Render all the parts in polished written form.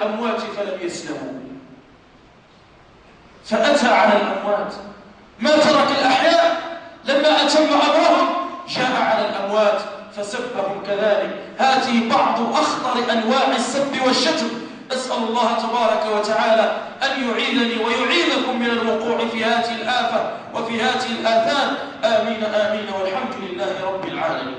الأموات فلم يسلموا، فأتى على الأموات، ما ترك الأحياء، لما أتم أمرهم جاء على الأموات فسبهم كذلك. هذه بعض أخطر أنواع السب والشتم. أسأل الله تبارك وتعالى أن يعيذني ويعيذكم من الوقوع في هذه الآفة وفي هذه الآثام. آمين آمين، والحمد لله رب العالمين.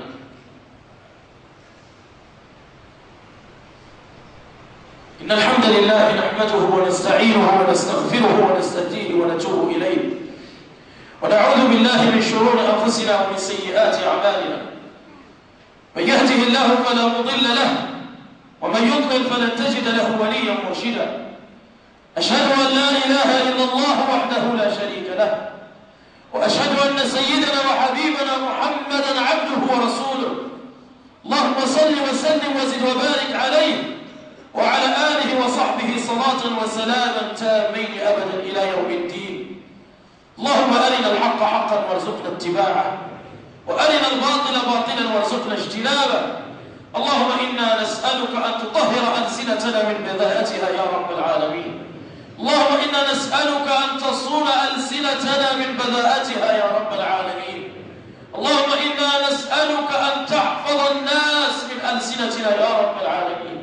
إن الحمد لله نحمده ونستعينه ونستغفره ونستهديه ونتوب إليه، ونعوذ بالله من شرور أنفسنا ومن سيئات أعمالنا. من يهده الله فلا مضل له، ومن يضلل فلن تجد له وليا مرشدا. أشهد أن لا إله إلا الله وحده لا شريك له، وأشهد أن سيدنا وحبيبنا محمدا عبده ورسوله. اللهم صل وسلم وزد وبارك عليه وعلى آله وصحبه صلاة وسلاما تامين أبدا إلى يوم الدين. اللهم أرنا الحق حقا وارزقنا اتباعه، وأرنا الباطل باطلا وارزقنا اجتنابه. اللهم إنا نسألك أن تطهر ألسنتنا من بذاءتها يا رب العالمين. اللهم إنا نسألك أن تصون ألسنتنا من بذاءتها يا رب العالمين. اللهم إنا نسألك أن تحفظ الناس من ألسنتنا يا رب العالمين.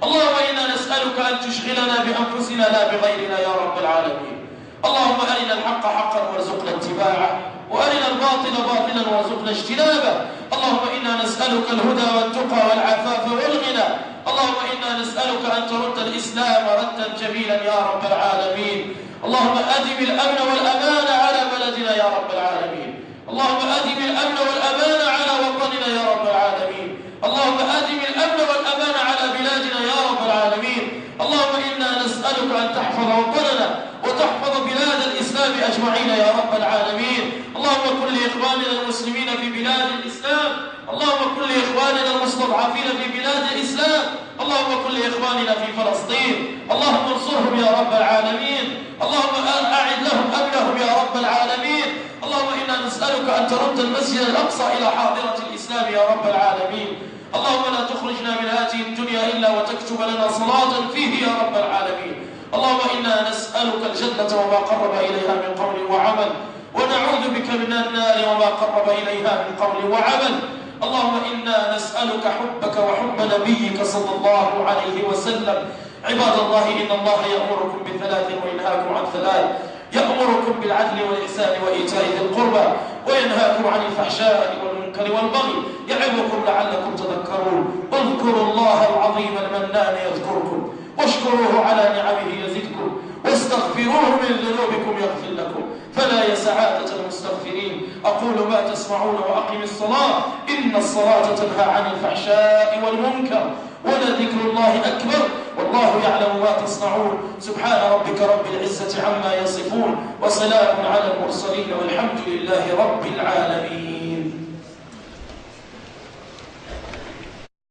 اللهم إنا نسألك أن تشغلنا بأنفسنا لا بغيرنا يا رب العالمين. اللهم أرنا الحق حقا وارزقنا اتباعه، وأرنا الباطل باطلا وارزقنا اجتنابه. اللهم إنا نسألك الهدى والتقى والعفاف والغنى. اللهم إنا نسألك أن ترد الإسلام ردا جميلا يا رب العالمين. اللهم أدم الأمن والأمان على بلدنا يا رب العالمين. اللهم أدم الأمن والأمان على وطننا يا رب العالمين. اللهم أدم الأمن والأمان على بلادنا يا رب العالمين. اللهم إنا نسألك أن تحفظ وطننا وتحفظ بلاد الإسلام أجمعين يا رب العالمين. اللهم كن لإخواننا المسلمين في بلاد الإسلام، اللهم كن لإخواننا المستضعفين في بلاد الإسلام، اللهم كن لإخواننا في فلسطين، اللهم انصرهم يا رب العالمين. اللهم أعد لهم أمنهم يا رب العالمين. اللهم إنا نسألك أن ترد المسجد الأقصى إلى حاضرة الإسلام يا رب العالمين. اللهم لا تخرجنا من هذه الدنيا إلا وتكتب لنا صلاة فيه يا رب العالمين. اللهم إنا نسألك الجنة وما قرب إليها من قول وعمل، ونعوذ بك من النار وما قرب إليها من قول وعمل. اللهم إنا نسألك حبك وحب نبيك صلى الله عليه وسلم. عباد الله، إن الله يأمركم بثلاث وينهاكم عن ثلاث: يأمركم بالعدل والإحسان وإيتاء ذي القربى، وينهاكم عن الفحشاء والمنكر والبغي، يعظكم لعلكم تذكرون. اذكروا الله العظيم المنان يذكركم، واشكروه على نعمه يزدكم، واستغفروه من ذنوبكم يغفر لكم، فلا يا سعادة المستغفرين. أقول ما تسمعون وأقم الصلاة، إن الصلاة تنهى عن الفحشاء والمنكر، ولذكر الله أكبر، والله يعلم ما تصنعون. سبحان ربك رب العزة عما يصفون، وسلام على المرسلين، والحمد لله رب العالمين.